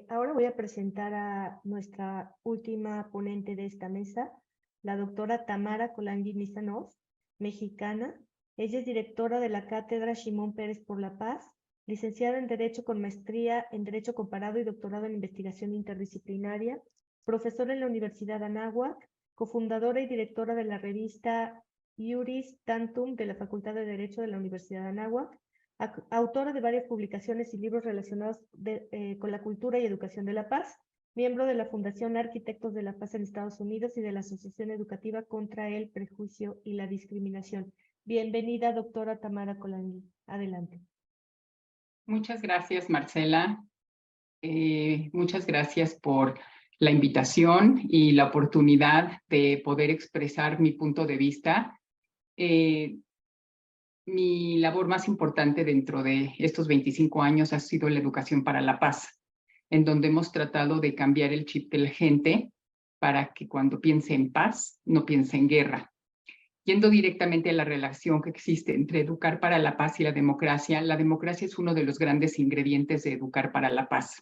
Ahora voy a presentar a nuestra última ponente de esta mesa, la doctora Tamara Colangui-Missanov, mexicana. Ella es directora de la Cátedra Shimón Peres por la Paz, licenciada en Derecho con maestría en Derecho Comparado y doctorado en Investigación Interdisciplinaria, profesora en la Universidad Anáhuac, cofundadora y directora de la revista Iuris Tantum de la Facultad de Derecho de la Universidad Anáhuac, autora de varias publicaciones y libros relacionados con la cultura y educación de la paz, miembro de la Fundación Arquitectos de la Paz en Estados Unidos y de la Asociación Educativa contra el Prejuicio y la Discriminación. Bienvenida, doctora Tamara Colangui. Adelante. Muchas gracias, Marcela. Muchas gracias por la invitación y la oportunidad de poder expresar mi punto de vista. Mi labor más importante dentro de estos 25 años ha sido la educación para la paz, en donde hemos tratado de cambiar el chip de la gente para que cuando piense en paz, no piense en guerra. Yendo directamente a la relación que existe entre educar para la paz y la democracia es uno de los grandes ingredientes de educar para la paz.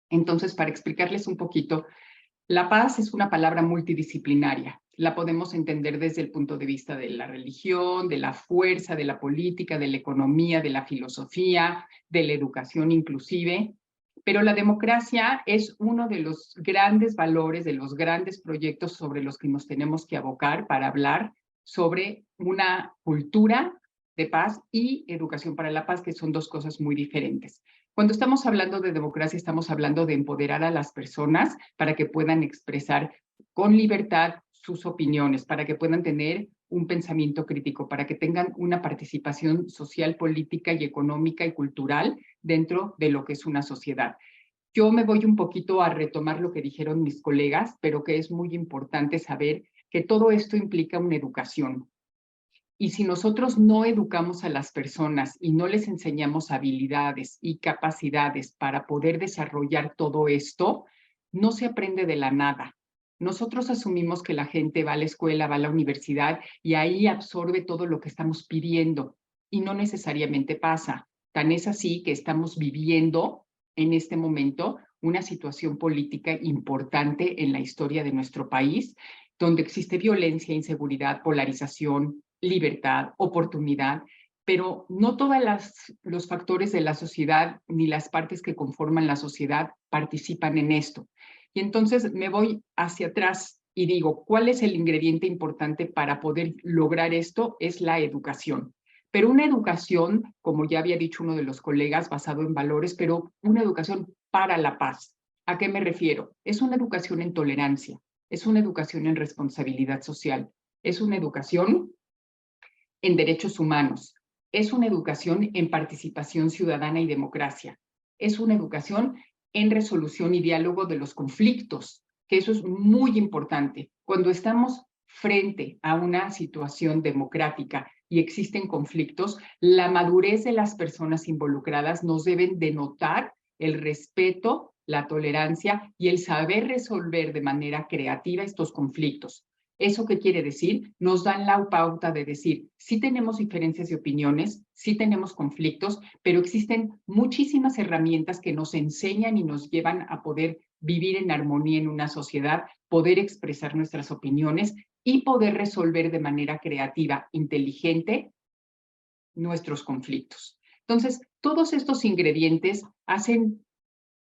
Entonces, para explicarles un poquito, la paz es una palabra multidisciplinaria. La podemos entender desde el punto de vista de la religión, de la fuerza, de la política, de la economía, de la filosofía, de la educación inclusive. Pero la democracia es uno de los grandes valores, de los grandes proyectos sobre los que nos tenemos que abocar para hablar sobre una cultura de paz y educación para la paz, que son dos cosas muy diferentes. Cuando estamos hablando de democracia, estamos hablando de empoderar a las personas para que puedan expresar con libertad sus opiniones, para que puedan tener un pensamiento crítico, para que tengan una participación social, política y económica y cultural dentro de lo que es una sociedad. Yo me voy un poquito a retomar lo que dijeron mis colegas, pero que es muy importante saber que todo esto implica una educación. Y si nosotros no educamos a las personas y no les enseñamos habilidades y capacidades para poder desarrollar todo esto, no se aprende de la nada. Nosotros asumimos que la gente va a la escuela, va a la universidad y ahí absorbe todo lo que estamos pidiendo y no necesariamente pasa. Tan es así que estamos viviendo en este momento una situación política importante en la historia de nuestro país, donde existe violencia, inseguridad, polarización, libertad, oportunidad, pero no todos los factores de la sociedad ni las partes que conforman la sociedad participan en esto. Y entonces me voy hacia atrás y digo, ¿cuál es el ingrediente importante para poder lograr esto? Es la educación. Pero una educación, como ya había dicho uno de los colegas, basado en valores, pero una educación para la paz. ¿A qué me refiero? Es una educación en tolerancia, es una educación en responsabilidad social, es una educación en derechos humanos, es una educación en participación ciudadana y democracia, es una educación en resolución y diálogo de los conflictos, que eso es muy importante. Cuando estamos frente a una situación democrática y existen conflictos, la madurez de las personas involucradas nos deben denotar el respeto, la tolerancia y el saber resolver de manera creativa estos conflictos. ¿Eso qué quiere decir? Nos dan la pauta de decir, sí tenemos diferencias de opiniones, sí tenemos conflictos, pero existen muchísimas herramientas que nos enseñan y nos llevan a poder vivir en armonía en una sociedad, poder expresar nuestras opiniones y poder resolver de manera creativa, inteligente, nuestros conflictos. Entonces, todos estos ingredientes hacen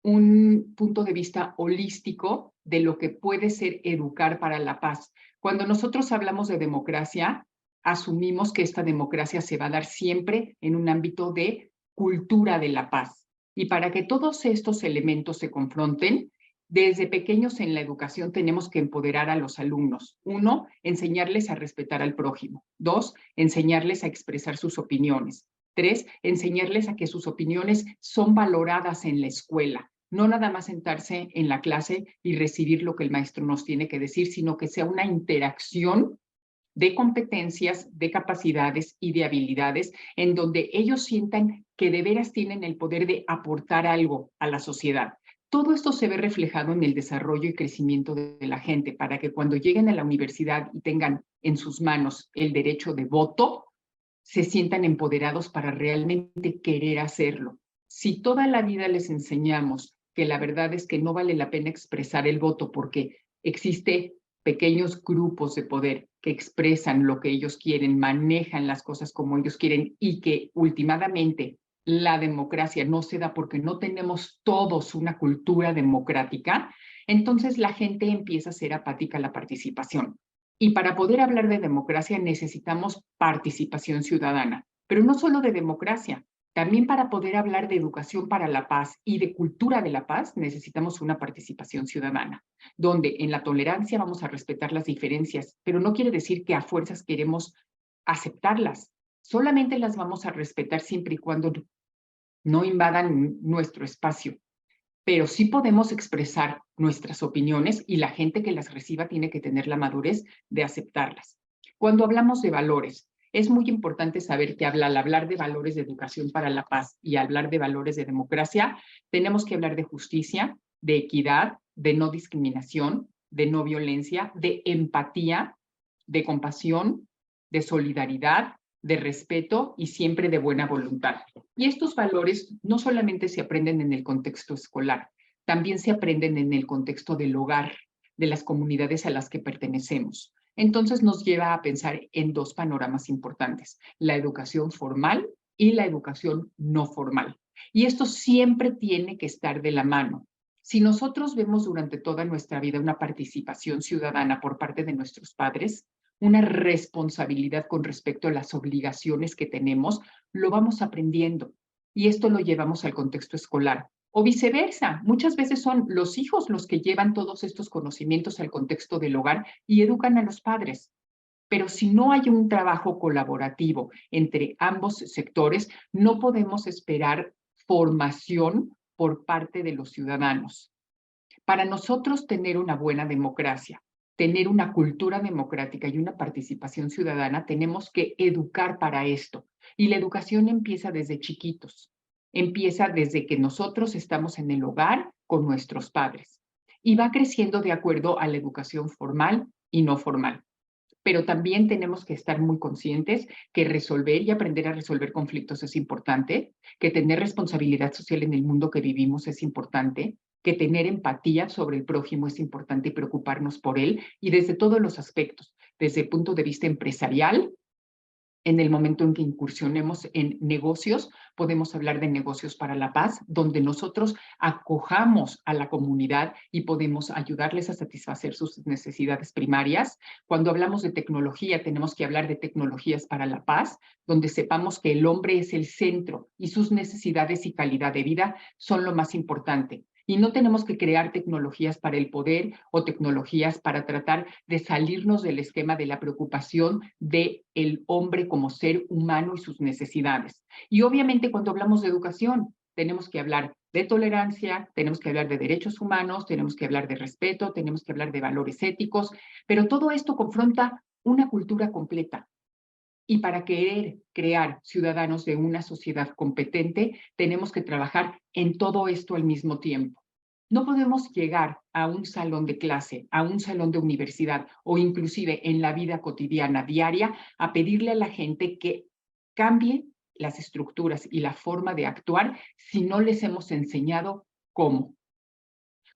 un punto de vista holístico de lo que puede ser educar para la paz. Cuando nosotros hablamos de democracia, asumimos que esta democracia se va a dar siempre en un ámbito de cultura de la paz. Y para que todos estos elementos se confronten, desde pequeños en la educación tenemos que empoderar a los alumnos. 1, enseñarles a respetar al prójimo. 2, enseñarles a expresar sus opiniones. 3, enseñarles a que sus opiniones son valoradas en la escuela. No nada más sentarse en la clase y recibir lo que el maestro nos tiene que decir, sino que sea una interacción de competencias, de capacidades y de habilidades en donde ellos sientan que de veras tienen el poder de aportar algo a la sociedad. Todo esto se ve reflejado en el desarrollo y crecimiento de la gente para que cuando lleguen a la universidad y tengan en sus manos el derecho de voto, se sientan empoderados para realmente querer hacerlo. Si toda la vida les enseñamos que la verdad es que no vale la pena expresar el voto porque existe pequeños grupos de poder que expresan lo que ellos quieren, manejan las cosas como ellos quieren y que últimamente la democracia no se da porque no tenemos todos una cultura democrática, entonces la gente empieza a ser apática a la participación. Y para poder hablar de democracia necesitamos participación ciudadana, pero no solo de democracia. También para poder hablar de educación para la paz y de cultura de la paz necesitamos una participación ciudadana, donde en la tolerancia vamos a respetar las diferencias, pero no quiere decir que a fuerzas queremos aceptarlas. Solamente las vamos a respetar siempre y cuando no invadan nuestro espacio. Pero sí podemos expresar nuestras opiniones y la gente que las reciba tiene que tener la madurez de aceptarlas. Cuando hablamos de valores, es muy importante saber que al hablar de valores de educación para la paz y hablar de valores de democracia, tenemos que hablar de justicia, de equidad, de no discriminación, de no violencia, de empatía, de compasión, de solidaridad, de respeto y siempre de buena voluntad. Y estos valores no solamente se aprenden en el contexto escolar, también se aprenden en el contexto del hogar, de las comunidades a las que pertenecemos. Entonces nos lleva a pensar en dos panoramas importantes, la educación formal y la educación no formal. Y esto siempre tiene que estar de la mano. Si nosotros vemos durante toda nuestra vida una participación ciudadana por parte de nuestros padres, una responsabilidad con respecto a las obligaciones que tenemos, lo vamos aprendiendo. Y esto lo llevamos al contexto escolar. O viceversa, muchas veces son los hijos los que llevan todos estos conocimientos al contexto del hogar y educan a los padres. Pero si no hay un trabajo colaborativo entre ambos sectores, no podemos esperar formación por parte de los ciudadanos. Para nosotros tener una buena democracia, tener una cultura democrática y una participación ciudadana, tenemos que educar para esto. Y la educación empieza desde chiquitos. Empieza desde que nosotros estamos en el hogar con nuestros padres. Y va creciendo de acuerdo a la educación formal y no formal. Pero también tenemos que estar muy conscientes que resolver y aprender a resolver conflictos es importante, que tener responsabilidad social en el mundo que vivimos es importante, que tener empatía sobre el prójimo es importante y preocuparnos por él, y desde todos los aspectos, desde el punto de vista empresarial. En el momento en que incursionemos en negocios, podemos hablar de negocios para la paz, donde nosotros acojamos a la comunidad y podemos ayudarles a satisfacer sus necesidades primarias. Cuando hablamos de tecnología, tenemos que hablar de tecnologías para la paz, donde sepamos que el hombre es el centro y sus necesidades y calidad de vida son lo más importante. Y no tenemos que crear tecnologías para el poder o tecnologías para tratar de salirnos del esquema de la preocupación del hombre como ser humano y sus necesidades. Y obviamente cuando hablamos de educación, tenemos que hablar de tolerancia, tenemos que hablar de derechos humanos, tenemos que hablar de respeto, tenemos que hablar de valores éticos, pero todo esto confronta una cultura completa. Y para querer crear ciudadanos de una sociedad competente, tenemos que trabajar en todo esto al mismo tiempo. No podemos llegar a un salón de clase, a un salón de universidad o inclusive en la vida cotidiana diaria a pedirle a la gente que cambie las estructuras y la forma de actuar si no les hemos enseñado cómo.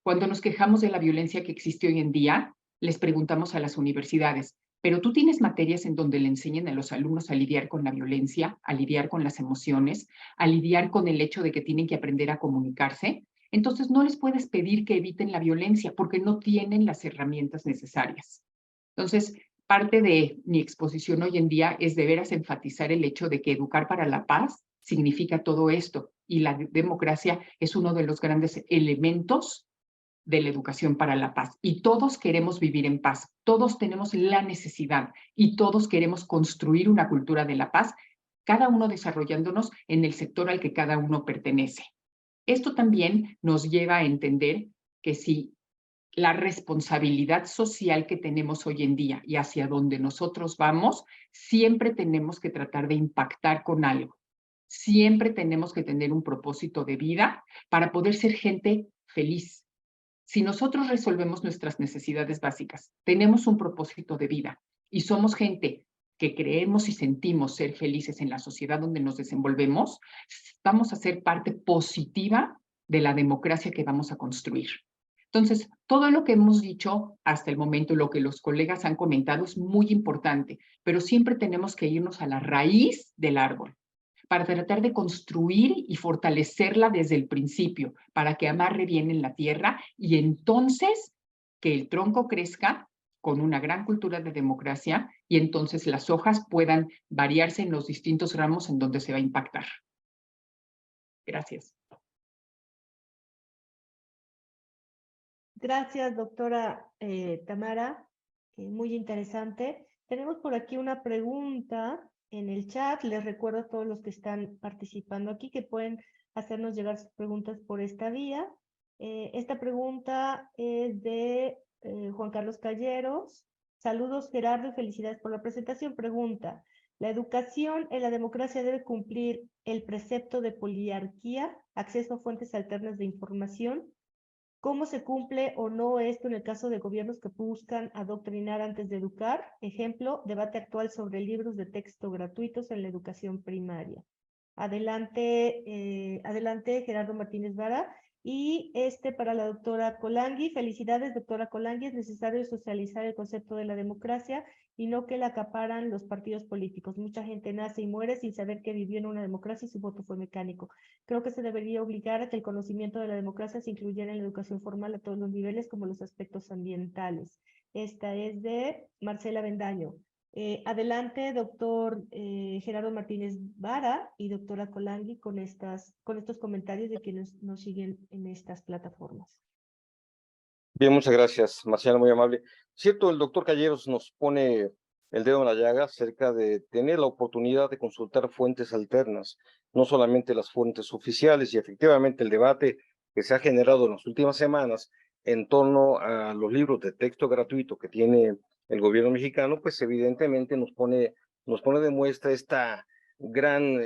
Cuando nos quejamos de la violencia que existe hoy en día, les preguntamos a las universidades, ¿pero tú tienes materias en donde le enseñen a los alumnos a lidiar con la violencia, a lidiar con las emociones, a lidiar con el hecho de que tienen que aprender a comunicarse? Entonces no les puedes pedir que eviten la violencia porque no tienen las herramientas necesarias. Entonces, parte de mi exposición hoy en día es de veras enfatizar el hecho de que educar para la paz significa todo esto y la democracia es uno de los grandes elementos de la educación para la paz. Y todos queremos vivir en paz, todos tenemos la necesidad y todos queremos construir una cultura de la paz, cada uno desarrollándonos en el sector al que cada uno pertenece. Esto también nos lleva a entender que si la responsabilidad social que tenemos hoy en día y hacia donde nosotros vamos, siempre tenemos que tratar de impactar con algo. Siempre tenemos que tener un propósito de vida para poder ser gente feliz. Si nosotros resolvemos nuestras necesidades básicas, tenemos un propósito de vida y somos gente que creemos y sentimos ser felices en la sociedad donde nos desenvolvemos, vamos a ser parte positiva de la democracia que vamos a construir. Entonces, todo lo que hemos dicho hasta el momento, lo que los colegas han comentado es muy importante, pero siempre tenemos que irnos a la raíz del árbol para tratar de construir y fortalecerla desde el principio, para que amarre bien en la tierra y entonces que el tronco crezca con una gran cultura de democracia y entonces las hojas puedan variarse en los distintos ramos en donde se va a impactar. Gracias. Gracias, doctora Tamara. Muy interesante. Tenemos por aquí una pregunta en el chat. Les recuerdo a todos los que están participando aquí que pueden hacernos llegar sus preguntas por esta vía. Esta pregunta es de Juan Carlos Calleros. Saludos, Gerardo, y felicidades por la presentación. Pregunta: ¿la educación en la democracia debe cumplir el precepto de poliarquía, acceso a fuentes alternas de información? ¿Cómo se cumple o no esto en el caso de gobiernos que buscan adoctrinar antes de educar? Ejemplo, debate actual sobre libros de texto gratuitos en la educación primaria. Adelante, Gerardo Martínez Vara. Y para la doctora Colangui. Felicidades, doctora Colangui. Es necesario socializar el concepto de la democracia y no que la acaparan los partidos políticos. Mucha gente nace y muere sin saber que vivió en una democracia y su voto fue mecánico. Creo que se debería obligar a que el conocimiento de la democracia se incluyera en la educación formal a todos los niveles, como los aspectos ambientales. Esta es de Marcela Bendaño. Adelante, doctor Gerardo Martínez Vara y doctora Colangui con estos comentarios de quienes nos siguen en estas plataformas. Bien, muchas gracias, Marciana, muy amable. Cierto, el doctor Calleros nos pone el dedo en la llaga acerca de tener la oportunidad de consultar fuentes alternas, no solamente las fuentes oficiales, y efectivamente el debate que se ha generado en las últimas semanas en torno a los libros de texto gratuito que tiene el gobierno mexicano, pues evidentemente nos pone de muestra esta gran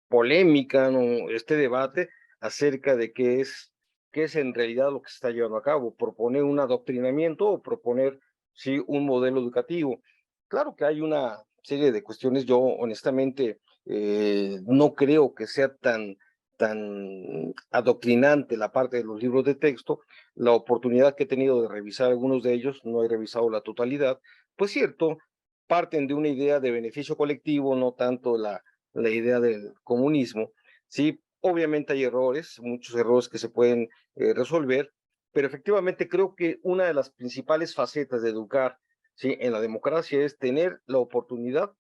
polémica, ¿no? Este debate acerca de qué es en realidad lo que se está llevando a cabo, proponer un adoctrinamiento o proponer, sí, un modelo educativo. Claro que hay una serie de cuestiones, yo honestamente no creo que sea tan adoctrinante la parte de los libros de texto. La oportunidad que he tenido de revisar algunos de ellos, no he revisado la totalidad, pues cierto, parten de una idea de beneficio colectivo, no tanto la idea del comunismo, ¿sí? Obviamente hay errores, muchos errores que se pueden resolver, pero efectivamente creo que una de las principales facetas de educar, ¿sí?, en la democracia es tener la oportunidad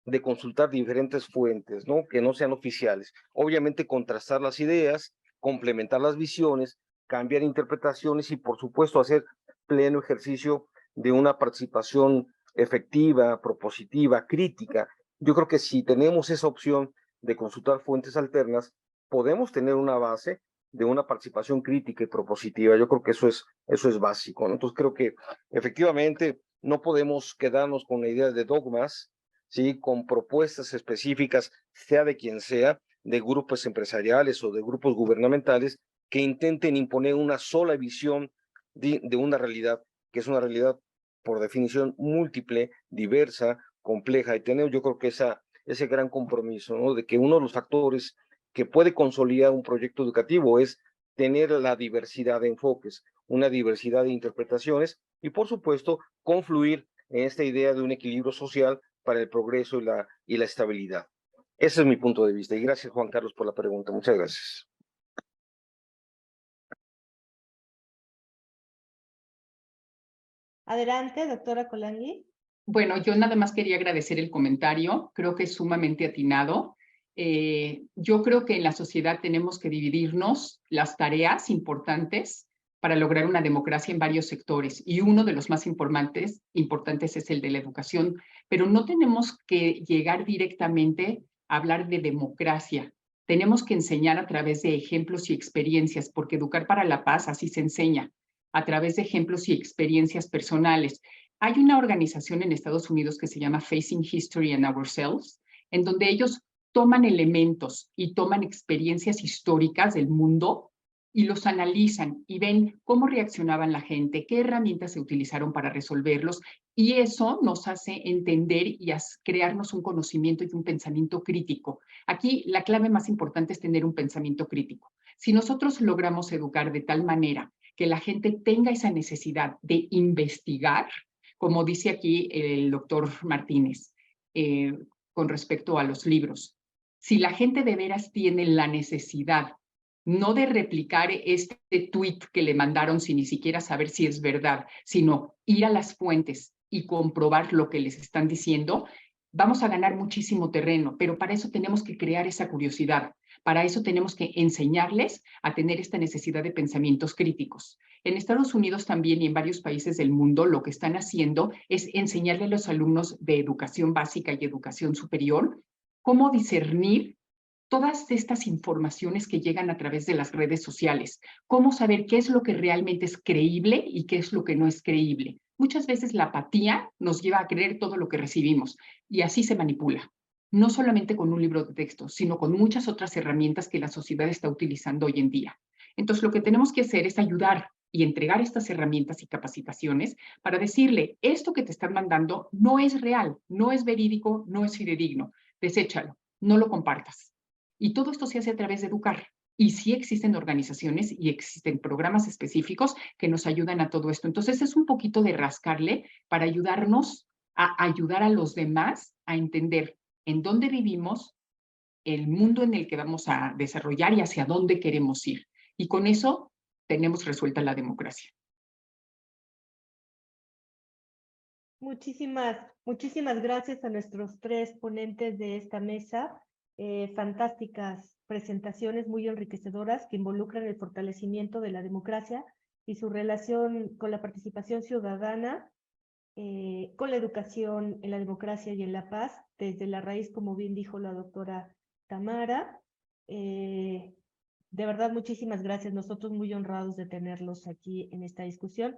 de consultar diferentes fuentes, ¿no?, que no sean oficiales. Obviamente contrastar las ideas, complementar las visiones, cambiar interpretaciones y por supuesto hacer pleno ejercicio de una participación efectiva, propositiva, crítica. Yo creo que si tenemos esa opción de consultar fuentes alternas, podemos tener una base de una participación crítica y propositiva. Yo creo que eso es básico, ¿no? Entonces creo que efectivamente no podemos quedarnos con la idea de dogmas, ¿sí?, con propuestas específicas, sea de quien sea, de grupos empresariales o de grupos gubernamentales, que intenten imponer una sola visión de una realidad, que es una realidad por definición múltiple, diversa, compleja, y tener yo creo que ese gran compromiso, ¿no?, de que uno de los factores que puede consolidar un proyecto educativo es tener la diversidad de enfoques, una diversidad de interpretaciones y, por supuesto, confluir en esta idea de un equilibrio social para el progreso y la estabilidad. Ese es mi punto de vista. Y gracias, Juan Carlos, por la pregunta. Muchas gracias. Adelante, doctora Colangui. Bueno, yo nada más quería agradecer el comentario. Creo que es sumamente atinado. Yo creo que en la sociedad tenemos que dividirnos las tareas importantes para lograr una democracia en varios sectores, y uno de los más importantes es el de la educación, pero no tenemos que llegar directamente a hablar de democracia. Tenemos que enseñar a través de ejemplos y experiencias, porque educar para la paz así se enseña, a través de ejemplos y experiencias personales. Hay una organización en Estados Unidos que se llama Facing History and Ourselves, en donde ellos toman elementos y toman experiencias históricas del mundo y los analizan y ven cómo reaccionaban la gente, qué herramientas se utilizaron para resolverlos, y eso nos hace entender y crearnos un conocimiento y un pensamiento crítico. Aquí la clave más importante es tener un pensamiento crítico. Si nosotros logramos educar de tal manera que la gente tenga esa necesidad de investigar, como dice aquí el doctor Martínez, con respecto a los libros, si la gente de veras tiene la necesidad no de replicar este tweet que le mandaron sin ni siquiera saber si es verdad, sino ir a las fuentes y comprobar lo que les están diciendo, vamos a ganar muchísimo terreno, pero para eso tenemos que crear esa curiosidad. Para eso tenemos que enseñarles a tener esta necesidad de pensamientos críticos. En Estados Unidos también y en varios países del mundo lo que están haciendo es enseñarle a los alumnos de educación básica y educación superior cómo discernir todas estas informaciones que llegan a través de las redes sociales, cómo saber qué es lo que realmente es creíble y qué es lo que no es creíble. Muchas veces la apatía nos lleva a creer todo lo que recibimos y así se manipula, no solamente con un libro de texto, sino con muchas otras herramientas que la sociedad está utilizando hoy en día. Entonces, lo que tenemos que hacer es ayudar y entregar estas herramientas y capacitaciones para decirle, esto que te están mandando no es real, no es verídico, no es fidedigno, deséchalo, no lo compartas. Y todo esto se hace a través de educar. Y sí existen organizaciones y existen programas específicos que nos ayudan a todo esto. Entonces es un poquito de rascarle para ayudarnos a ayudar a los demás a entender en dónde vivimos, el mundo en el que vamos a desarrollar y hacia dónde queremos ir. Y con eso tenemos resuelta la democracia. Muchísimas gracias a nuestros 3 ponentes de esta mesa. Fantásticas presentaciones muy enriquecedoras que involucran el fortalecimiento de la democracia y su relación con la participación ciudadana, con la educación en la democracia y en la paz, desde la raíz, como bien dijo la doctora Tamara. De verdad, muchísimas gracias. Nosotros muy honrados de tenerlos aquí en esta discusión.